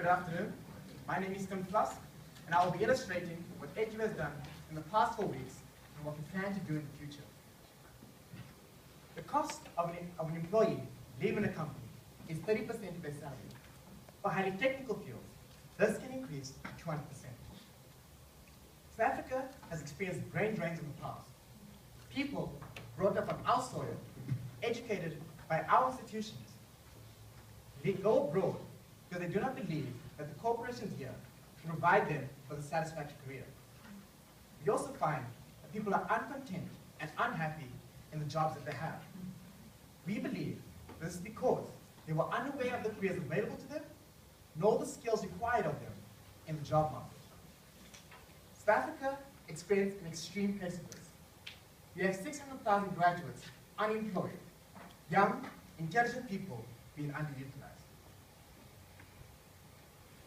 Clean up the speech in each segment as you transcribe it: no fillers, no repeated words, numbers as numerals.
Good afternoon. My name is Tim Plus, and I will be illustrating what EdYou has done in the past 4 weeks and what we plan to do in the future. The cost of an employee leaving a company is 30% of their salary. For highly technical fields, this can increase to 200%. South Africa has experienced brain drains in the past. People brought up on our soil, educated by our institutions, they go abroad because they do not believe that the corporations here can provide them with a satisfactory career. We also find that people are uncontent and unhappy in the jobs that they have. We believe this is because they were unaware of the careers available to them, nor the skills required of them in the job market. South Africa experienced an extreme precipice. We have 600,000 graduates unemployed, young, intelligent people being underutilized.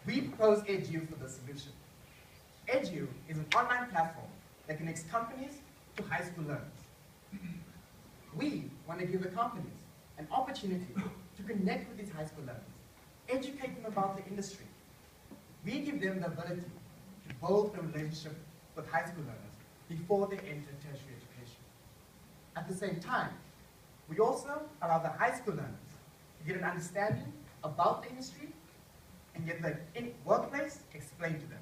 We propose EdYou for the solution. EdYou is an online platform that connects companies to high school learners. We want to give the companies an opportunity to connect with these high school learners, educate them about the industry. We give them the ability to build a relationship with high school learners before they enter tertiary education. At the same time, we also allow the high school learners to get an understanding about the industry and get the workplace explained to them.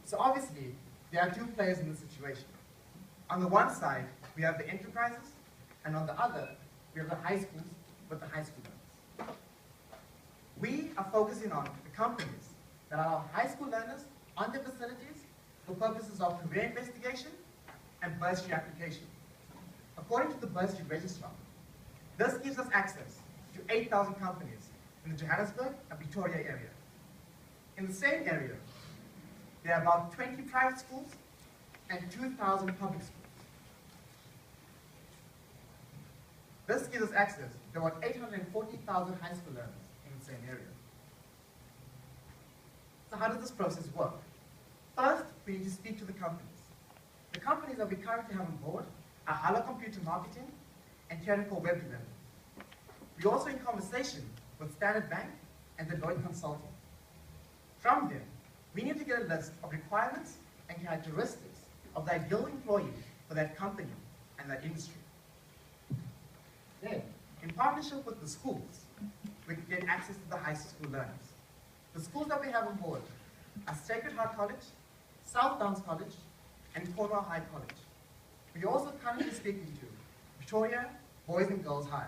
So obviously, there are two players in this situation. On the one side, we have the enterprises, and on the other, we have the high schools with the high school learners. We are focusing on the companies that allow high school learners on their facilities for purposes of career investigation and bursary application. According to the bursary registrar, this gives us access to 8,000 companies in the Johannesburg and Pretoria area. In the same area, there are about 20 private schools and 2,000 public schools. This gives us access to about 840,000 high school learners in the same area. So how does this process work? First, we need to speak to the companies. The companies that we currently have on board are Hala Computer Marketing and Technical Web Development. We're also in conversation with Standard Bank and Deloitte Consulting. From them, we need to get a list of requirements and characteristics of the ideal employee for that company and that industry. Then, in partnership with the schools, we can get access to the high school learners. The schools that we have on board are Sacred Heart College, South Downs College, and Cornwall High College. We are also currently speaking to Pretoria Boys and Girls High.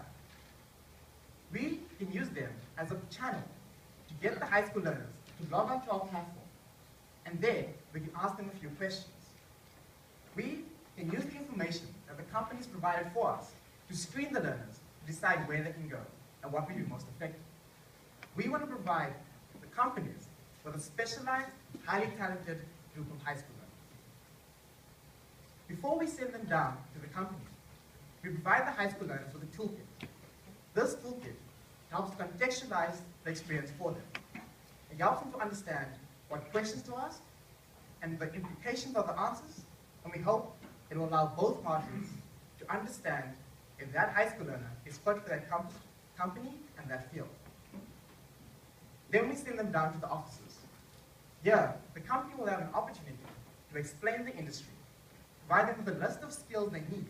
We can use them as a channel to get the high school learners to log onto our platform, and there we can ask them a few questions. We can use the information that the companies provided for us to screen the learners to decide where they can go and what will be most effective. We want to provide the companies with a specialized, highly talented group of high school learners. Before we send them down to the company, we provide the high school learners with a toolkit. This toolkit helps contextualize the experience for them. It helps them to understand what questions to ask and the implications of the answers, and we hope it will allow both parties to understand if that high school learner is fit for that company and that field. Then we send them down to the offices. Here, the company will have an opportunity to explain the industry, provide them with a list of skills they need,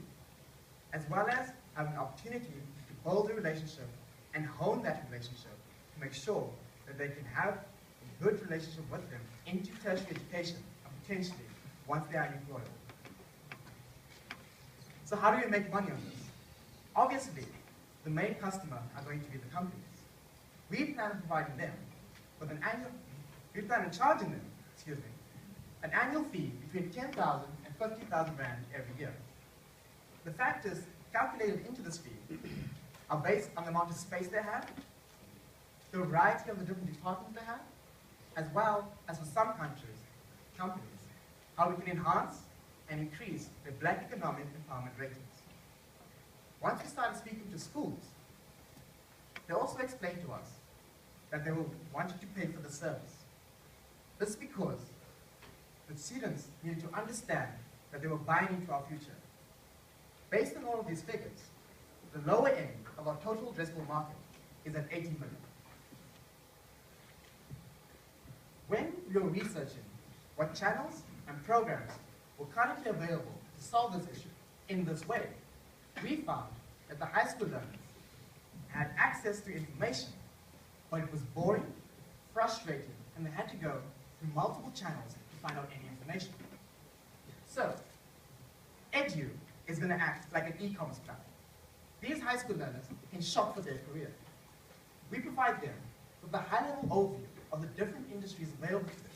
as well as have an opportunity to build a relationship and hone that relationship to make sure that they can have a good relationship with them into tertiary education and potentially once they are employed. So how do we make money on this? Obviously, the main customer are going to be the companies. We plan on providing them with we plan on charging them, an annual fee between 10,000 and 50,000 rand every year. The factors calculated into this fee are based on the amount of space they have, the variety of the different departments they have, as well as for some companies, how we can enhance and increase their Black economic empowerment ratings. Once we started speaking to schools, they also explained to us that they will want you to pay for the service. This is because the students needed to understand that they were buying into our future. Based on all of these figures, the lower end of our total addressable market is at 80 million. we were researching what channels and programs were currently available to solve this issue in this way, we found that the high school learners had access to information, but it was boring, frustrating, and they had to go through multiple channels to find out any information. So, EdYou is going to act like an e-commerce platform. These high school learners can shop for their career. We provide them with a high-level overview of the different industries available to them.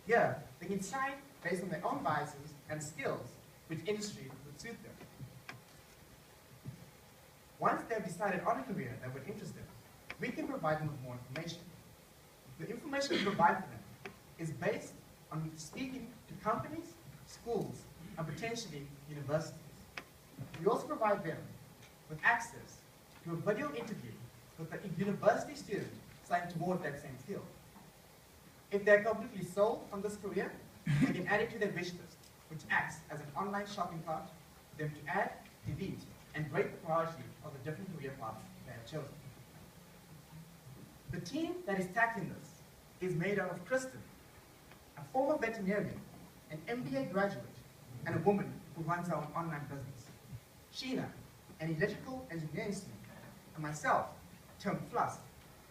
Here, they can decide based on their own biases and skills which industry would suit them. Once they've decided on a career that would interest them, we can provide them with more information. The information we provide for them is based on speaking to companies, schools, and potentially universities. We also provide them with access to a video interview with a university student signed toward that same field. If they're completely sold on this career, they can add it to their wish list, which acts as an online shopping cart for them to add, delete, and rate the priority of the different career paths they have chosen. The team that is tackling this is made up of Kristen, a former veterinarian, an MBA graduate, and a woman who runs her own online business. Sheena, an electrical engineering student, and myself, Tim Flusk,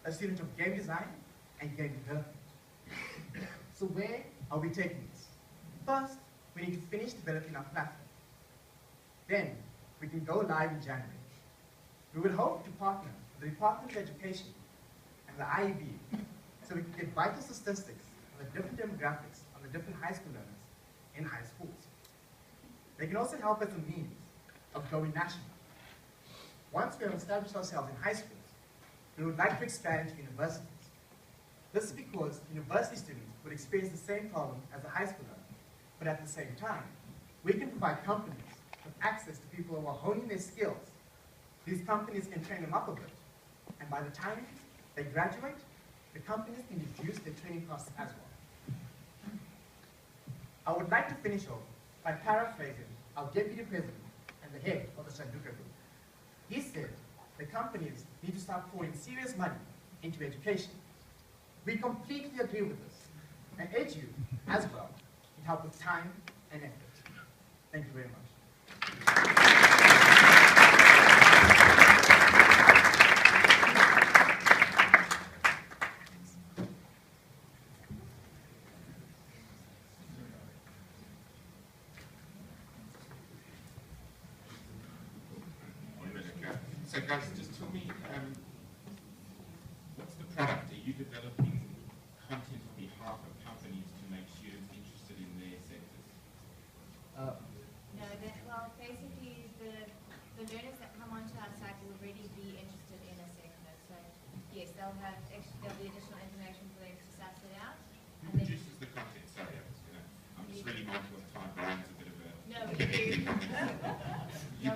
a student of game design and game development. So where are we taking this? First, we need to finish developing our platform. Then, we can go live in January. We would hope to partner with the Department of Education and the IEB so we can get vital statistics on the different demographics of the different high school learners in high schools. They can also help as a means of going national. Once we have established ourselves in high schools, we would like to expand to universities. This is because university students would experience the same problem as a high schooler, but at the same time, we can provide companies with access to people who are honing their skills. These companies can train them up a bit, and by the time they graduate, the companies can reduce their training costs as well. I would like to finish off by paraphrasing our Deputy President and the head of the Shanduka Group. He said the companies need to start pouring serious money into education. We completely agree with this, and EdYou, as well, can help with time and effort. Thank you very much. So guys, just tell me, what's the product? Are you developing content on behalf of companies to make students interested in their sectors? No, well, basically the learners that come onto our site will already be interested in a sector. So yes, there'll be additional information for them to suss it out. Who produces the content? Sorry, I'm just really mindful of time. Brian's a bit of a... No, we do.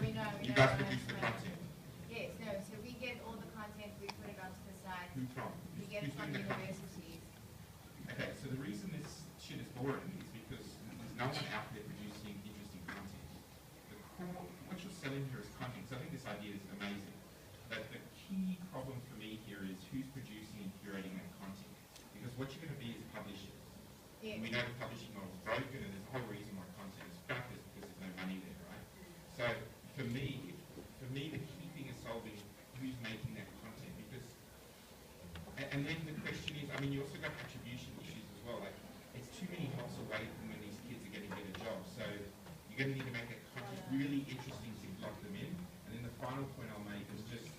We know. You guys produce the content? Yes, no, so we get all the content, we put it onto the site. Who from? We get it from universities. Okay, so the reason this shit is boring is because there's no one out there producing interesting content. The core, what you're selling here is content, so I think this idea is amazing. But the key problem for me here is who's producing and curating that content. Because what you're going to be is publishers. Yeah. And we know the publishing model is broken, and there's a whole reason why content is crap is because there's no money there, right? So for me, the key thing is solving who's making that content, because, and then the question is, I mean, you also got attribution issues as well. Like, it's too many hops away from when these kids are going to get a job. So you're going to need to make that content really interesting to lock them in. And then the final point I'll make is just,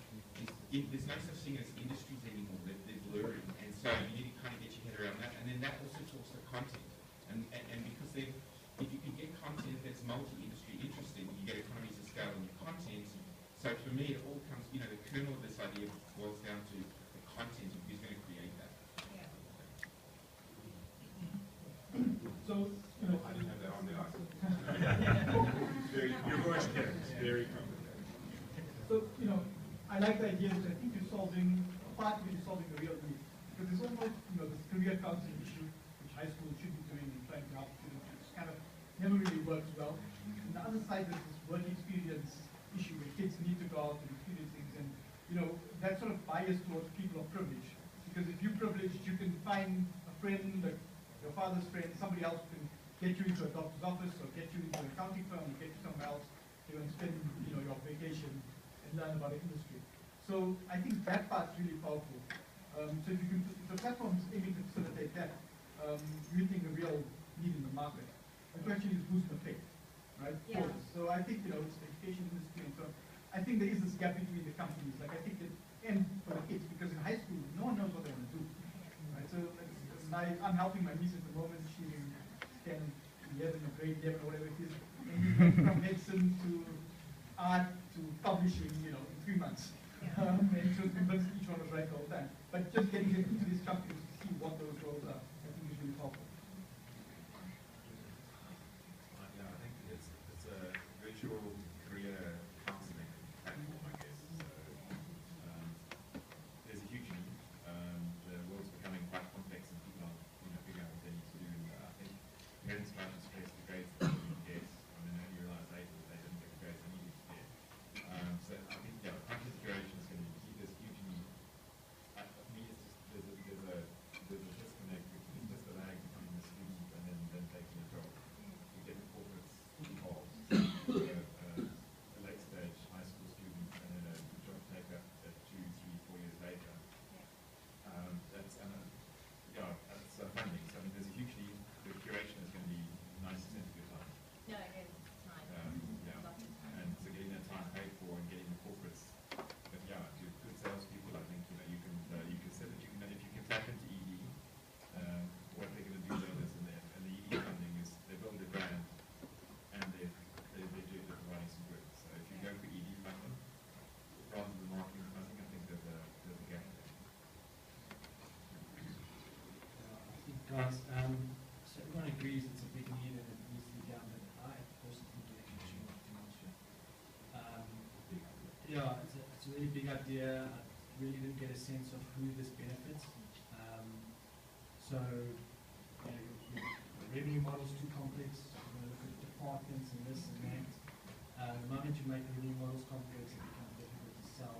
there's no such thing as industries anymore. They're blurring, and so you need to kind of get your head around that. And then that also talks to content, and because then, if you can get content that's multi-industry interesting, you get economies of scale in your content. So for me, it all comes, the kernel of this idea boils down to the content and who's going to create that. Yeah. So, I didn't have that on there. your voice there. Very complicated. So, I like the idea that I think you're solving, partly you're solving a real need. Because there's almost, this career counseling issue, which high school should be doing and trying to help students, which kind of never really works well. On the other side, there's this work experience issue where kids need to go out and experience things, and that sort of bias towards people of privilege. Because if you're privileged, you can find a friend, a your father's friend, somebody else can get you into a doctor's office or get you into an accounting firm or get you somewhere else. You're going to spend, you know, your vacation and learn about the industry. So I think that part's really powerful. So if you can, if the platform is aiming to facilitate that, meeting a real need in the market. The question is who's going to pay, right? Yeah. So I think, you know, it's the education industry and so on. I think there is this gap between the companies. Like I think that, and for the kids, because in high school, no one knows what they want to do. Right? So I'm helping my niece at the moment. She's in 10, 11, or grade 11, or whatever it is. And we went from medicine to art to publishing, you know, in 3 months. And she was convinced each one was right all the time. But just getting them into these companies to see what those roles are, I think is really powerful. Yeah, I think it's a virtual career counseling platform, I guess. So there's a huge need. The world's becoming quite complex, and people are, you know, figuring out what they need to do. And I think parents try to stress the grades that they need to get. I mean, they only realize later that they didn't get the grades they needed to get. So I think, yeah, content curation is going to be key. There's huge need. For me, it's just there's a disconnect. It's just a lag between the student and then taking a job. You get the corporates involved. A late stage high school student and then a job taker at 2, 3, 4 years later. That's funding. So I mean, there's a huge need. The curation is going to be 90% of your time. No, it is time. Yeah. Lots of time. And so getting that time paid for and getting the corporates. But yeah, to good salespeople, I think, you know, you can say that you can, if you can tap into ED, what they're going to do then is, and the ED funding is they build a brand and they're providing some work. So if you go for ED funding rather than marketing funding, I think there's a gap there. Guys, so everyone agrees it's a big need and it needs to be done, but I personally think we're actually not too much here. Yeah, it's a really big idea. I really didn't get a sense of who this benefits. So, you know, the revenue model's too complex. We're going to look at departments and this and that. The moment you make revenue models complex, it becomes difficult to sell.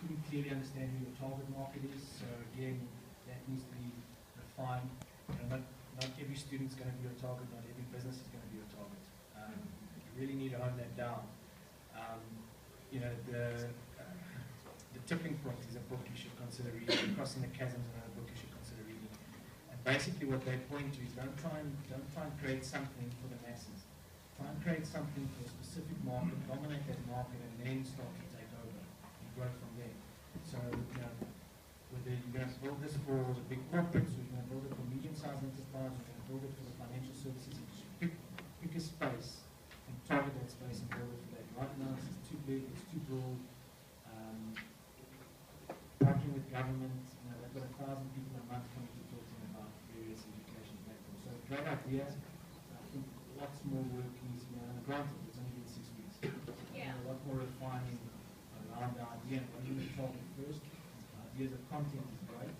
Couldn't clearly understand who your target market is, so again, that needs to be refined. You know, not every student's going to be your target, not every business is going to be your target. You really need to hone that down. You know, the Tipping Point is a book you should consider reading. Crossing the Chasm is another book you should consider reading. And basically, what they point to is don't try and create something for the masses. Try and create something for a specific market, dominate that market, and then start to take over and grow from there. So, you know, whether you're going to build this for the big corporates, or you're going to build it for medium-sized enterprise, or you're going to build it for the financial services, you should pick a space and target that space and build it for that. Right now, it's too big, it's too broad. Working with government, you know, they've got 1,000 people a month coming to talk to them about various education platforms. So, great idea. I think lots more work needs to be done. Granted, it's only been 6 weeks. Yeah. A lot more refining around the idea and what you want to target first. Ideas of content is great,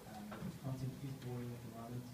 but content is boring at the moment.